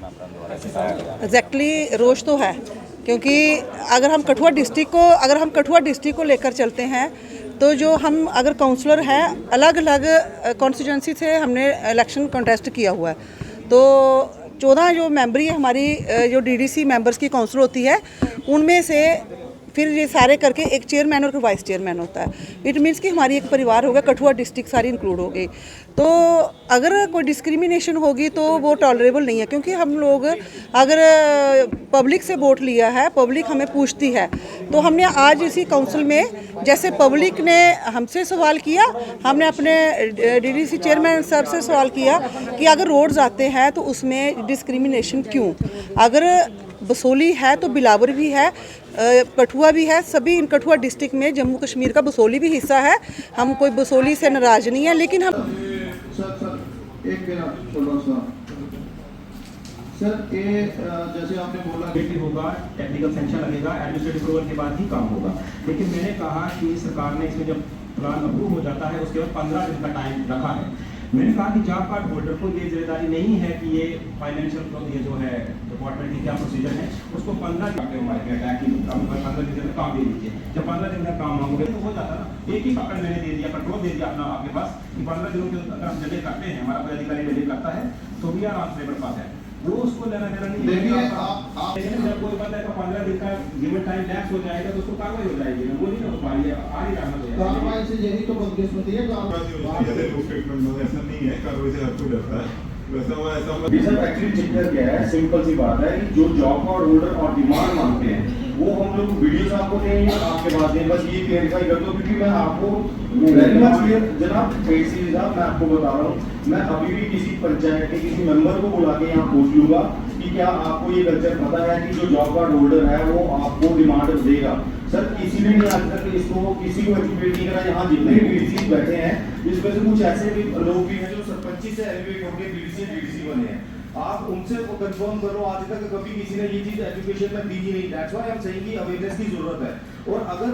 Exactly रोष तो है, क्योंकि अगर हम कठुआ डिस्ट्रिक्ट को लेकर चलते हैं तो जो हम अगर काउंसलर हैं अलग अलग कॉन्स्टिट्यूंसी से हमने इलेक्शन कंटेस्ट किया हुआ है, तो 14 जो मेंबरी हमारी जो डीडीसी मेंबर्स की काउंसिल होती है उनमें से फिर ये सारे करके एक चेयरमैन और वाइस चेयरमैन होता है। इट मीन्स कि हमारी एक परिवार होगा, कठुआ डिस्ट्रिक्ट सारी इंक्लूड हो गई। तो अगर कोई डिस्क्रिमिनेशन होगी तो वो टॉलरेबल नहीं है, क्योंकि हम लोग अगर पब्लिक से वोट लिया है, पब्लिक हमें पूछती है, तो हमने आज इसी काउंसिल में जैसे पब्लिक ने हमसे सवाल किया, हमने अपने डीडीसी चेयरमैन साहब से सवाल किया कि अगर रोड्स आते हैं तो उसमें डिस्क्रिमिनेशन क्यों। अगर बसोली है तो बिलावर भी है, कठुआ भी है, सभी इन कठुआ डिस्ट्रिक्ट में जम्मू कश्मीर का बसोली भी हिस्सा है। हम कोई बसोली से नाराज नहीं है, लेकिन हम सर ये जैसे आपने बोला होगा, टेक्निकल सेंक्शन लगेगा, एडमिनिस्ट्रेटिव अप्रूवल के बाद ही काम होगा। लेकिन मैंने कहा कि सरकार ने इसमें जब प्लान अप्रूव हो जाता है उसके बाद 15 दिन का टाइम रखा है। मैंने कहा कि जॉब कार्ड होल्डर को ये जिम्मेदारी नहीं है कि ये फाइनेंशियल ये जो है डिपार्टमेंट की क्या प्रोसीजर है उसको 15 दिन में काम दे दीजिए। जब 15 दिन में काम मांगोगे तो हो जाता ना, एक ही पकड़ मैंने दे दिया, कंट्रोल दे दिया अपना आपके पास कि 15 दिनों के अंदर हम डिले करते हैं, हमारा कोई अधिकारी डिले करता है तो भी आराम से मेरे पास है, वो उसको लेना देना नहीं। लेकिन जब कोई बंदा का 15 दिन का गिवन टाइम लैप्स हो जाएगा तो उसको कार्रवाई हो जाएगी, वो नहीं हो पाएगी, आ ही रहना चाहिए। कार्रवाई से यही तो बदकिस्मती है, ऐसा नहीं है, कार्रवाई से हर कोई डरता है। एक्चुअली चिक्कर क्या है, सिंपल सी बात है कि जो जॉब कार्ड होल्डर और डिमांड मांगते हैं वो हम लोग वीडियोस आपको देंगे, आपके पास दें, बस ये क्लेरिफाई कर दो, क्योंकि मैं आपको वेरी मच क्लियर जनाब फेसी साहब मैं आपको बता रहा हूँ, मैं अभी भी किसी पंचायत के किसी मेंबर को बुला के यहाँ पूछ लूंगा कि क्या आपको ये कल्चर पता है कि जो जॉब कार्ड होल्डर है वो आपको डिमांड देगा। सर किसी ने नहीं आज तक इसको किसी को एक्टिवेट नहीं करा। यहाँ जितने भी डीडीसी बैठे हैं इसमें से कुछ ऐसे भी लोग भी हैं जो सरपंची से एलिवेट होकर डीडीसी बने हैं, आप उनसे कंफर्म करो। आज तक कभी किसी ने ये चीज एजुकेशन में दी ही नहीं। दैट्स व्हाई हम सेइंग कि अवेयरनेस की जरूरत है। और अगर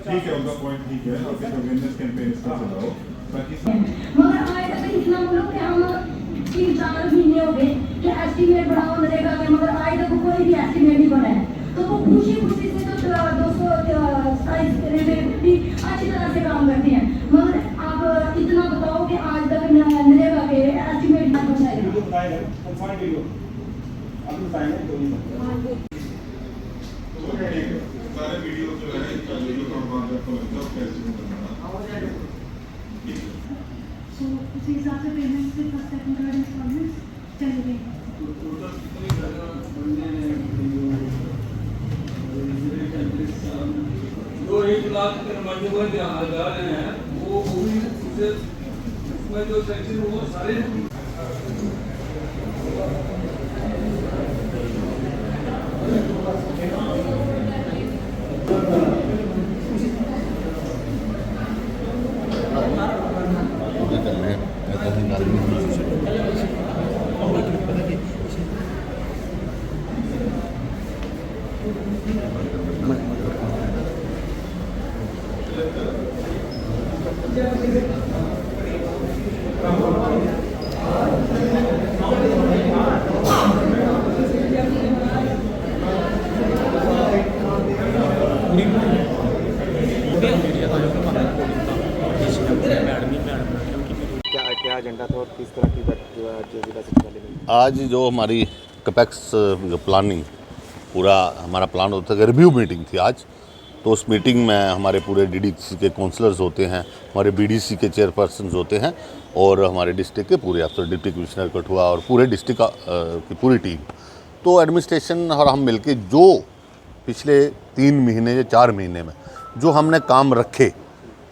ठीक है उनका पॉइंट ठीक है, आप अवेयरनेस कैंपेन इसका चलाओ ताकि मगर आए तक इतना बोलो कि हम 3-4 महीने हो गए कि एस्टीमेट बनाओ नरेगा में, मगर आए तक कोई भी एस्टीमेट नहीं बना है। तो वो खुशी खुशी से तो 227 रेलवे अच्छी तरह से काम करते हैं, मगर आप इतना बताओ कि आज तक नरेगा के एस्टीमेट नहीं पहुंचाए। सारे वीडियो जो है उस हिसाब से पेमेंट से फर्स्ट सेकंड थर्ड इंस्टॉलमेंट चलेंगे। जो 1 लाख के नुमाइंदे को ध्यान लगा रहे हैं वो भी उसमें जो सेक्शन वो सारे क्या एजेंडा था और किस तरह की बैठक आज जो हमारी कैपेक्स प्लानिंग पूरा हमारा प्लान होता है, रिव्यू मीटिंग थी आज। तो उस मीटिंग में हमारे पूरे डीडीसी के काउंसलर्स होते हैं, हमारे बीडीसी के चेयरपर्सन्स होते हैं और हमारे डिस्ट्रिक्ट के पूरे अफसर, डिप्टी कमिश्नर कठुआ और पूरे डिस्ट्रिक्ट की पूरी टीम। तो एडमिनिस्ट्रेशन और हम मिलके जो पिछले 3 महीने या 4 महीने में जो हमने काम रखे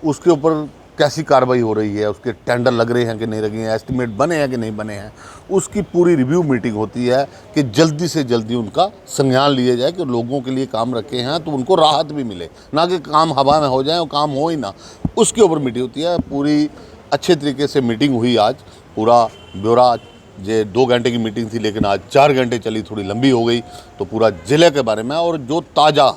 उसके ऊपर कैसी कार्रवाई हो रही है, उसके टेंडर लग रहे हैं कि नहीं लगे हैं, एस्टिमेट बने हैं कि नहीं बने हैं, उसकी पूरी रिव्यू मीटिंग होती है कि जल्दी से जल्दी उनका संज्ञान लिया जाए कि लोगों के लिए काम रखे हैं तो उनको राहत भी मिले, ना कि काम हवा में हो जाए और काम हो ही ना। उसके ऊपर मीटिंग होती है। पूरी अच्छे तरीके से मीटिंग हुई आज। पूरा ब्यौरा ये 2 घंटे की मीटिंग थी लेकिन आज 4 घंटे चली, थोड़ी लंबी हो गई। तो पूरा ज़िले के बारे में और जो ताज़ा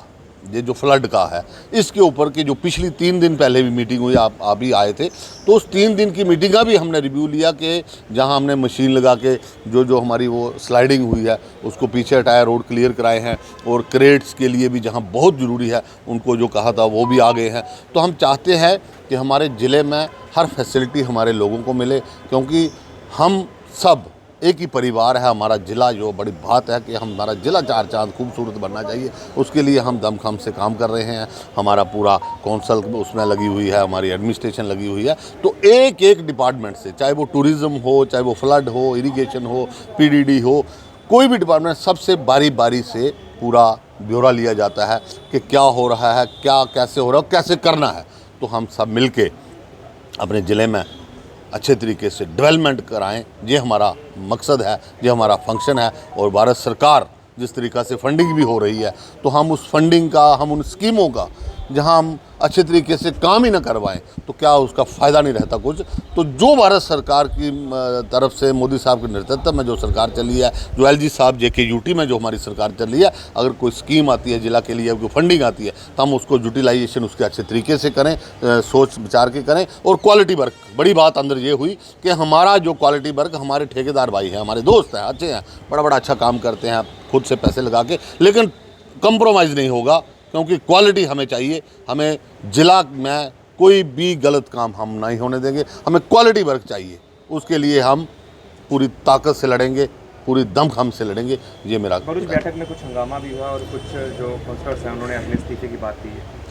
ये जो फ्लड का है इसके ऊपर की जो पिछली 3 दिन पहले भी मीटिंग हुई, आप भी आए थे, तो उस 3 दिन की मीटिंग का भी हमने रिव्यू लिया कि जहां हमने मशीन लगा के जो हमारी वो स्लाइडिंग हुई है उसको पीछे हटाया, रोड क्लियर कराए हैं, और क्रेट्स के लिए भी जहां बहुत ज़रूरी है उनको जो कहा था वो भी आ गए हैं। तो हम चाहते हैं कि हमारे ज़िले में हर फैसिलिटी हमारे लोगों को मिले, क्योंकि हम सब एक ही परिवार है। हमारा ज़िला जो बड़ी बात है कि हमारा ज़िला चार चांद खूबसूरत बनना चाहिए, उसके लिए हम दमखम से काम कर रहे हैं। हमारा पूरा कौंसल उसमें लगी हुई है, हमारी एडमिनिस्ट्रेशन लगी हुई है। तो एक एक डिपार्टमेंट से, चाहे वो टूरिज़्म हो, चाहे वो फ्लड हो, इरिगेशन हो, पीडीडी हो, कोई भी डिपार्टमेंट, सबसे बारी बारी से पूरा ब्यौरा लिया जाता है कि क्या हो रहा है, क्या कैसे हो रहा है, कैसे करना है। तो हम सब मिल के अपने ज़िले में अच्छे तरीके से डेवलपमेंट कराएं, ये हमारा मकसद है, ये हमारा फंक्शन है। और भारत सरकार जिस तरीक़ा से फंडिंग भी हो रही है, तो हम उस फंडिंग का, हम उन स्कीमों का जहां हम अच्छे तरीके से काम ही ना करवाएं तो क्या उसका फ़ायदा नहीं रहता कुछ। तो जो भारत सरकार की तरफ से मोदी साहब के नेतृत्व में जो सरकार चली है, जो एलजी साहब JKUT में जो हमारी सरकार चल रही है, अगर कोई स्कीम आती है ज़िला के लिए, कोई फंडिंग आती है, तो हम उसको यूटिलाइजेशन उसके अच्छे तरीके से करें, सोच विचार के करें। और क्वालिटी वर्क, बड़ी बात अंदर ये हुई कि हमारा जो क्वालिटी वर्क, हमारे ठेकेदार भाई हैं, हमारे दोस्त हैं, अच्छे हैं, बड़ा अच्छा काम करते हैं खुद से पैसे लगा के, लेकिन कंप्रोमाइज़ नहीं होगा, क्योंकि क्वालिटी हमें चाहिए। हमें ज़िला में कोई भी गलत काम हम नहीं होने देंगे, हमें क्वालिटी वर्क चाहिए। उसके लिए हम पूरी ताकत से लड़ेंगे, पूरी दमखम से लड़ेंगे। ये मेरा भरूच बैठक में कुछ हंगामा भी हुआ और कुछ जो काउंसलर्स हैं उन्होंने अपने इस्तीफे की बात की है।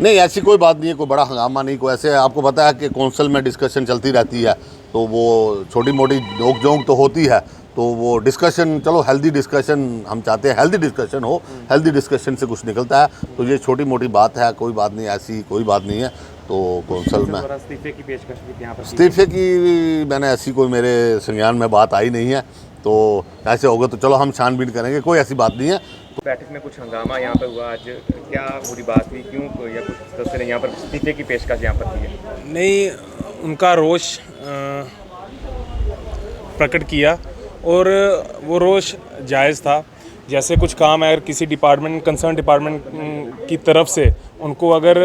नहीं, ऐसी कोई बात नहीं है, कोई बड़ा हंगामा नहीं, कोई ऐसे, आपको पता है कि कौंसिल में डिस्कशन चलती रहती है, तो वो छोटी मोटी नोक झोंक तो होती है, तो वो डिस्कशन, चलो हेल्दी डिस्कशन हम चाहते हैं, हेल्दी डिस्कशन हो, हेल्दी डिस्कशन से कुछ निकलता है। तो ये छोटी मोटी बात है, कोई बात नहीं, ऐसी कोई बात नहीं है। तो कौंसल में इस्तीफे की पेशकश भी यहाँ पर, इस्तीफे की मैंने ऐसी कोई मेरे संज्ञान में बात आई नहीं है, तो ऐसे होगा तो चलो हम छानबीन करेंगे, कोई ऐसी बात नहीं है। तो बैठक में कुछ हंगामा यहाँ पर हुआ, आज क्या बुरी बात हुई, क्यों, या कुछ सदस्य ने यहाँ पर इस्तीफे की पेशकश यहाँ पर की है? नहीं, उनका रोष प्रकट किया और वो रोष जायज़ था। जैसे कुछ काम अगर किसी डिपार्टमेंट, कंसर्न डिपार्टमेंट की तरफ से उनको अगर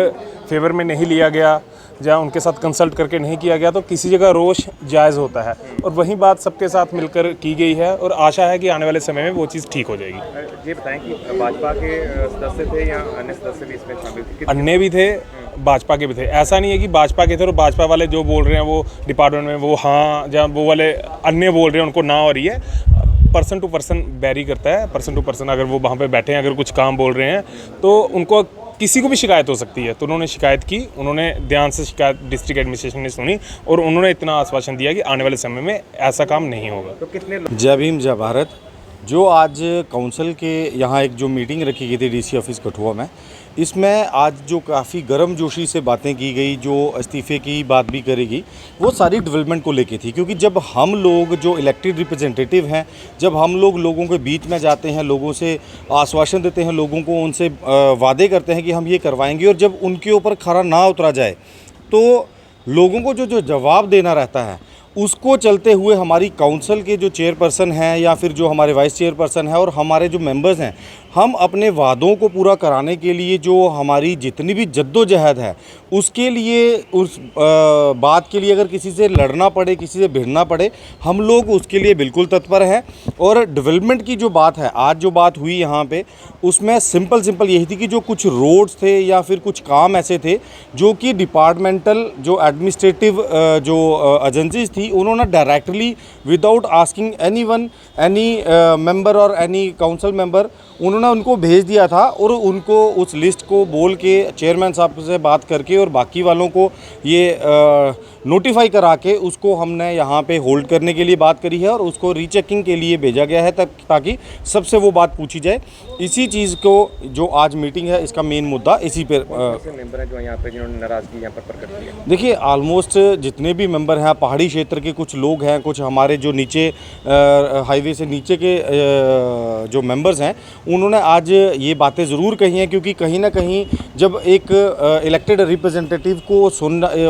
फेवर में नहीं लिया गया या उनके साथ कंसल्ट करके नहीं किया गया, तो किसी जगह रोष जायज़ होता है। और वही बात सबके साथ मिलकर की गई है और आशा है कि आने वाले समय में वो चीज़ ठीक हो जाएगी। ये बताएं कि भाजपा के सदस्य थे या अन्य सदस्य भी इसमें शामिल थे? अन्य भी थे, भाजपा के भी थे। ऐसा नहीं है कि भाजपा के थे और भाजपा वाले जो बोल रहे हैं वो डिपार्टमेंट में वो हाँ, जहाँ वो वाले अन्य बोल रहे हैं उनको ना हो रही है। पर्सन टू पर्सन वेरी करता है, पर्सन टू पर्सन अगर वो वहाँ पे बैठे हैं, अगर कुछ काम बोल रहे हैं तो उनको किसी को भी शिकायत हो सकती है। तो उन्होंने शिकायत की, उन्होंने ध्यान से शिकायत डिस्ट्रिक्ट एडमिनिस्ट्रेशन ने सुनी और उन्होंने इतना आश्वासन दिया कि आने वाले समय में ऐसा काम नहीं होगा। तो कितने लोग? जय भीम जय भारत। जो आज काउंसिल के यहाँ एक जो मीटिंग रखी गई थी DC ऑफिस कठुआ में, इसमें आज जो काफ़ी गर्मजोशी से बातें की गई, जो इस्तीफे की बात भी करेगी, वो सारी डेवलपमेंट को लेके थी। क्योंकि जब हम लोग जो इलेक्टेड रिप्रेजेंटेटिव हैं, जब हम लोग लोगों के बीच में जाते हैं, लोगों से आश्वासन देते हैं, लोगों को उनसे वादे करते हैं कि हम ये करवाएंगे, और जब उनके ऊपर खरा ना उतरा जाए तो लोगों को जो जवाब देना रहता है, उसको चलते हुए हमारी काउंसिल के जो चेयरपर्सन हैं या फिर जो हमारे वाइस चेयरपर्सन हैं और हमारे जो मेंबर्स हैं, हम अपने वादों को पूरा कराने के लिए जो हमारी जितनी भी जद्दोजहद है, उसके लिए, उस बात के लिए अगर किसी से लड़ना पड़े, किसी से भिड़ना पड़े, हम लोग उसके लिए बिल्कुल तत्पर हैं। और डेवलपमेंट की जो बात है, आज जो बात हुई यहाँ पे, उसमें सिंपल यही थी कि जो कुछ रोड्स थे या फिर कुछ काम ऐसे थे जो कि डिपार्टमेंटल जो एडमिनिस्ट्रेटिव जो एजेंसीज थी, उन्होंने directly without asking any member और एनी काउंसिल मेंबर, उन्होंने उनको भेज दिया था। और उनको उस लिस्ट को बोल के चेयरमैन साहब से बात करके और बाकी वालों को ये नोटिफाई करा के उसको हमने यहाँ पे होल्ड करने के लिए बात करी है और उसको रीचेकिंग के लिए भेजा गया है, तब ताकि सबसे वो बात पूछी जाए। इसी चीज़ को जो आज मीटिंग है, इसका मेन मुद्दा इसी पे मेंबर हैं जो यहाँ पे जिन्होंने नाराज़गी यहाँ पर प्रकट की है? देखिए, ऑलमोस्ट जितने भी मेंबर हैं, पहाड़ी क्षेत्र के कुछ लोग हैं, कुछ हमारे जो नीचे हाईवे से नीचे के जो मेंबर्स हैं, उन्होंने आज ये बातें ज़रूर कही हैं। क्योंकि कहीं ना कहीं जब एक इलेक्टेड रिप्रेजेंटेटिव को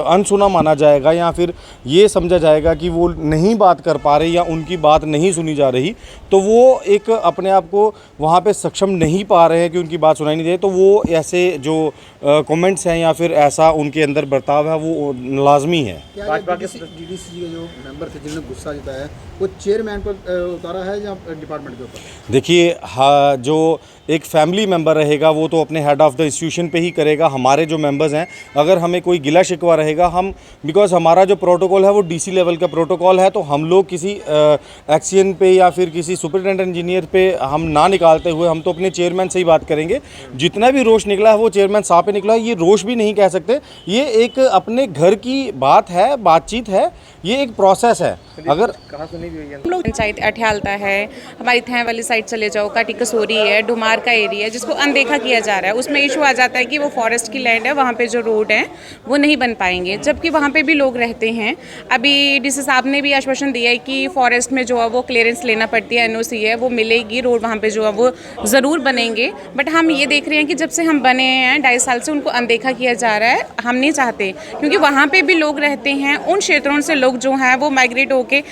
अनसुना माना जाएगा जाएगा या फिर ये समझा जाएगा कि वो नहीं बात कर पा रहे या उनकी बात नहीं सुनी जा रही, तो वो एक अपने आप को वहाँ पे सक्षम नहीं पा रहे हैं कि उनकी बात सुनाई नहीं दे, तो वो ऐसे जो कमेंट्स हैं या फिर ऐसा उनके अंदर बर्ताव है वो लाजमी है। डीडीसी के जो मेंबर थे जिन्होंने गुस्सा जताया है वो चेयरमैन पर उतारा है या डिपार्टमेंट के ऊपर? देखिए, हाँ, जो एक फैमिली मेंबर रहेगा वो तो अपने हेड ऑफ़ द इंस्टीट्यूशन पे ही करेगा। हमारे जो मेंबर्स हैं, अगर हमें कोई गिला शिकवा रहेगा, हम बिकॉज़ हमारा जो प्रोटोकॉल है वो डीसी लेवल का प्रोटोकॉल है, तो हम लोग किसी एक्सीएन पे या फिर किसी सुपरिटेंडेंट इंजीनियर पे हम ना निकालते हुए हम तो अपने चेयरमैन से ही बात करेंगे। जितना भी रोष निकला है वो चेयरमैन साहब पे निकला है, ये रोष भी नहीं कह सकते, ये एक अपने घर की बात है, बातचीत है, ये एक प्रोसेस है। अगर हम लोग पंचायत अठ्यालता है, हमारी थैं वाली साइड चले जाओ, काटी कसोरी है, डुमार का एरिया है जिसको अनदेखा किया जा रहा है, उसमें इशू आ जाता है कि वो फॉरेस्ट की लैंड है, वहाँ पे जो रोड है वो नहीं बन पाएंगे, जबकि वहाँ पे भी लोग रहते हैं। अभी डीसी साहब ने भी आश्वासन दिया है कि फॉरेस्ट में जो है वो क्लियरेंस लेना पड़ती है, एनओसी है वो मिलेगी, रोड वहाँ पे जो है वो ज़रूर बनेंगे। बट हम ये देख रहे हैं कि जब से हम बने हैं 2.5 साल से उनको अनदेखा किया जा रहा है। हम नहीं चाहते, क्योंकि वहाँ पे भी लोग रहते हैं, उन क्षेत्रों से लोग जो हैं वो माइग्रेट होके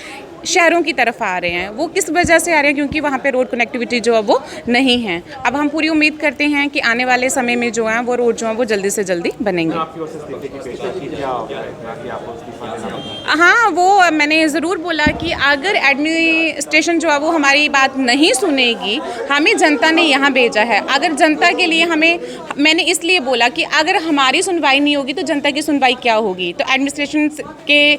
शहरों की तरफ आ रहे हैं। वो किस वजह से आ रहे हैं? क्योंकि वहाँ पे रोड कनेक्टिविटी जो है वो नहीं है। अब हम पूरी उम्मीद करते हैं कि आने वाले समय में जो है वो रोड जो है वो जल्दी से जल्दी बनेंगे। हाँ, वो मैंने ज़रूर बोला कि अगर एडमिनिस्ट्रेशन जो है वो हमारी बात नहीं सुनेगी, हमें जनता ने यहाँ भेजा है, अगर जनता के लिए मैंने इसलिए बोला कि अगर हमारी सुनवाई नहीं होगी तो जनता की सुनवाई क्या होगी। तो एडमिनिस्ट्रेशन के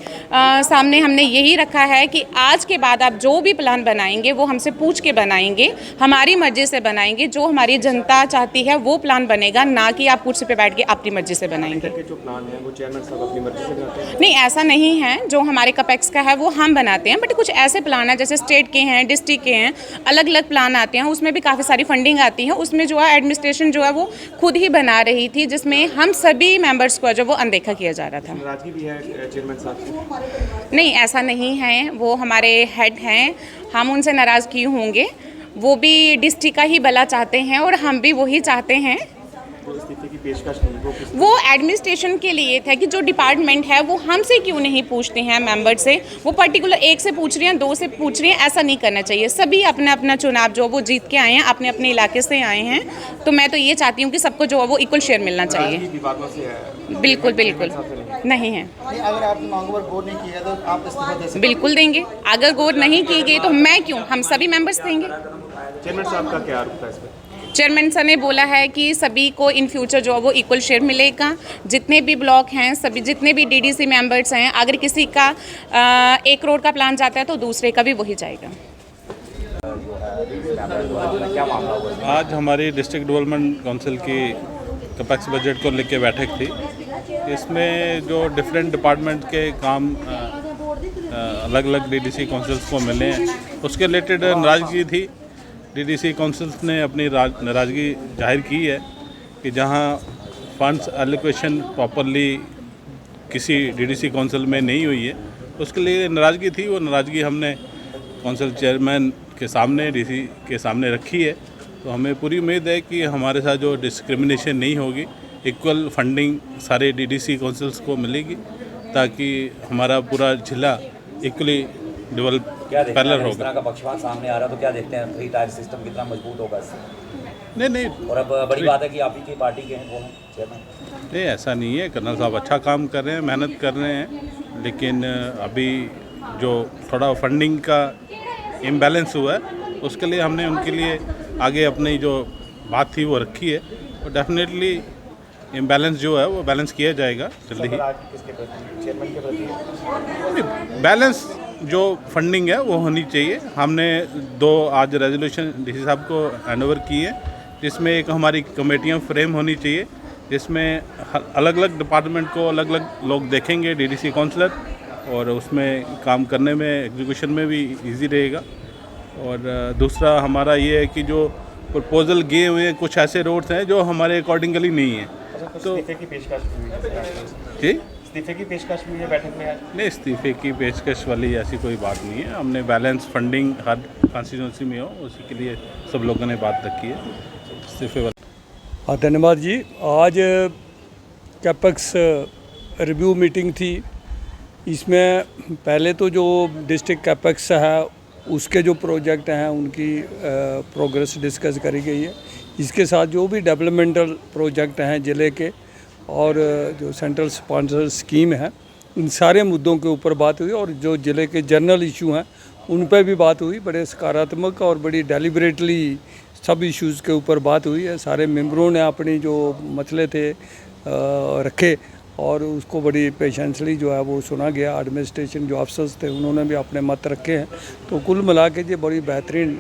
सामने हमने यही रखा है कि आज के बाद आप जो भी प्लान बनाएंगे वो हमसे पूछ के बनाएंगे, हमारी मर्जी से बनाएंगे, जो हमारी जनता चाहती है वो प्लान बनेगा, ना कि आप कुर्सी पे बैठ के अपनी मर्जी से बनाएंगे। जो प्लान है वो चेयरमैन साहब अपनी मर्जी से बनाते हैं? नहीं, ऐसा नहीं है। जो हमारे कपेक्स का है वो हम बनाते हैं, बट कुछ ऐसे प्लान है जैसे स्टेट के हैं, डिस्ट्रिक्ट के हैं, अलग अलग प्लान आते हैं, उसमें भी काफ़ी सारी फंडिंग आती है। उसमें जो है एडमिनिस्ट्रेशन जो है वो खुद ही बना रही थी, जिसमें हम सभी मेंबर्स को जो वो अनदेखा किया जा रहा था। नाराजगी भी है चेयरमैन साहब की? नहीं, ऐसा नहीं है, वो हमारे हेड हैं, हम उनसे नाराज़ क्यों होंगे? वो भी डिस्ट्रिक्ट का ही भला चाहते हैं और हम भी वही चाहते हैं। इस्तीफे की पेशकश वो एडमिनिस्ट्रेशन के लिए था कि जो डिपार्टमेंट है वो हमसे क्यों नहीं पूछते हैं मेंबर से, वो पर्टिकुलर एक से पूछ रहे हैं, 2 से पूछ रहे हैं, ऐसा नहीं करना चाहिए। सभी अपना अपना चुनाव जो वो जीत के आए हैं, अपने अपने इलाके से आए हैं, तो मैं तो ये चाहती हूँ कि सबको जो है वो इक्वल शेयर मिलना चाहिए। बिल्कुल बिल्कुल नहीं है। अगर आप मांगों पर गौर नहीं किया तो आप इस्तीफा दे सकते? बिल्कुल देंगे। अगर गौर नहीं की गई तो मैं क्यों, हम सभी मेंबर्स देंगे। चेयरमैन साहब का क्या आरोप था इस पर? चेयरमैन सर ने बोला है कि सभी को इन फ्यूचर जो है वो इक्वल शेयर मिलेगा। जितने भी ब्लॉक हैं, सभी जितने भी डीडीसी मेंबर्स हैं, अगर किसी का 1 करोड़ का प्लान जाता है तो दूसरे का भी वही जाएगा। आज हमारी डिस्ट्रिक्ट डेवलपमेंट काउंसिल की कपेक्स बजट को लेकर बैठक थी। इसमें जो डिफरेंट डिपार्टमेंट के काम अलग अलग डीडीसी काउंसिल्स को मिले हैं, उसके रिलेटेड नाराज़गी थी। डीडीसी काउंसिल्स ने अपनी नाराज़गी जाहिर की है कि जहां फंड्स एलोकेशन प्रॉपरली किसी डीडीसी काउंसिल में नहीं हुई है, उसके लिए नाराज़गी थी। वो नाराज़गी हमने काउंसिल चेयरमैन के सामने, डीसी के सामने रखी है। तो हमें पूरी उम्मीद है कि हमारे साथ जो डिस्क्रिमिनेशन नहीं होगी, इक्वल फंडिंग सारे डीडीसी काउंसिल्स को मिलेगी, ताकि हमारा पूरा जिला इक्वली डेवलप पैरेलल होगा। इस तरह का पक्षपात सामने आ रहा है तो क्या देखते हैं 3 टायर सिस्टम कितना मजबूत होगा इससे? नहीं, और अब बड़ी बात है कि आप ही की पार्टी के हैं वो हैं चेयरमैन। नहीं, ऐसा नहीं है। कर्नल साहब अच्छा काम कर रहे हैं, मेहनत कर रहे हैं, लेकिन अभी जो थोड़ा फंडिंग का इम्बैलेंस हुआ है, उसके लिए हमने उनके लिए आगे अपनी जो बात थी वो रखी है, और डेफिनेटली इम्बैलेंस जो है वो बैलेंस किया जाएगा जल्दी ही। बैलेंस जो फंडिंग है वो होनी चाहिए। हमने 2 आज रेजोल्यूशन डीसी साहब को हैंडओवर की है, जिसमें एक हमारी कमेटियां फ्रेम होनी चाहिए, जिसमें अलग अलग डिपार्टमेंट को अलग अलग लोग देखेंगे, डीडीसी काउंसलर, और उसमें काम करने में, एग्जीक्यूशन में भी इजी रहेगा। और दूसरा हमारा ये है कि जो प्रपोजल गए हुए हैं, कुछ ऐसे रोड्स हैं जो हमारे अकॉर्डिंगली नहीं है। तो इस्तीफे की पेशकश जी, इस्तीफे की पेशकश हुई है बैठक में आज? नहीं, इस्तीफे की पेशकश वाली ऐसी कोई बात नहीं है। हमने बैलेंस फंडिंग हर कॉन्स्टिट्यूंसी में हो, उसी के लिए सब लोगों ने बात रखी है। इस्तीफे वाला हाँ, धन्यवाद जी। आज कैपेक्स रिव्यू मीटिंग थी इसमें पहले तो जो डिस्ट्रिक्ट कैपेक्स है उसके जो प्रोजेक्ट हैं उनकी प्रोग्रेस डिस्कस करी गई है। इसके साथ जो भी डेवलपमेंटल प्रोजेक्ट हैं ज़िले के और जो सेंट्रल स्पॉन्सर स्कीम है इन सारे मुद्दों के ऊपर बात हुई और जो ज़िले के जनरल इशू हैं उन पर भी बात हुई। बड़े सकारात्मक और बड़ी डेलिबरेटली सब इश्यूज़ के ऊपर बात हुई है। सारे मेंबरों ने अपनी जो मसले थे रखे और उसको बड़ी पेशेंसली जो है वो सुना गया। एडमिनिस्ट्रेशन जो अफसर्स थे उन्होंने भी अपने मत रखे हैं। तो कुल मिला के ये बड़ी बेहतरीन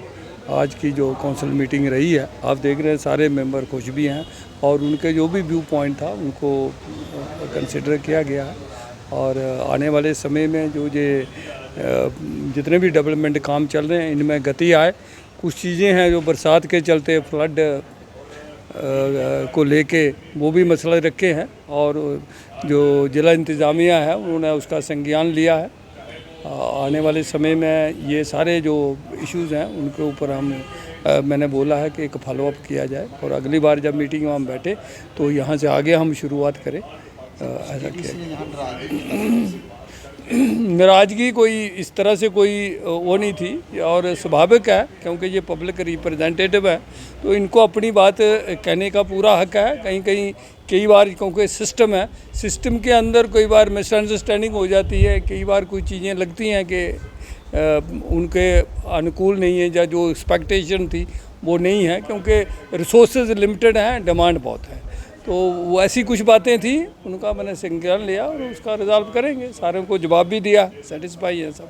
आज की जो काउंसिल मीटिंग रही है। आप देख रहे हैं सारे मेंबर खुश भी हैं और उनके जो भी व्यू पॉइंट था उनको कंसिडर किया गया है और आने वाले समय में जो ये जितने भी डेवलपमेंट काम चल रहे हैं इनमें गति आए। कुछ चीज़ें हैं जो बरसात के चलते फ्लड को लेके वो भी मसला रखे हैं और जो जिला इंतज़ामिया है उन्होंने उसका संज्ञान लिया है। आने वाले समय में ये सारे जो इश्यूज़ हैं उनके ऊपर मैंने बोला है कि एक फॉलोअप किया जाए और अगली बार जब मीटिंग में हम बैठे तो यहाँ से आगे हम शुरुआत करें। ऐसा किया नाराज़गी कोई इस तरह से कोई वो नहीं थी और स्वाभाविक है क्योंकि ये पब्लिक रिप्रेजेंटेटिव है तो इनको अपनी बात कहने का पूरा हक है। कई बार क्योंकि सिस्टम है, सिस्टम के अंदर कई बार मिसअंडरस्टैंडिंग हो जाती है। कई बार कुछ चीज़ें लगती हैं कि उनके अनुकूल नहीं है या जो एक्सपेक्टेशन थी वो नहीं है क्योंकि रिसोर्सेज लिमिटेड हैं, डिमांड बहुत है। तो वो ऐसी कुछ बातें थी उनका मैंने संज्ञान लिया और उसका रिजॉल्व करेंगे। सारों को जवाब भी दिया, सेटिस्फाई है सब।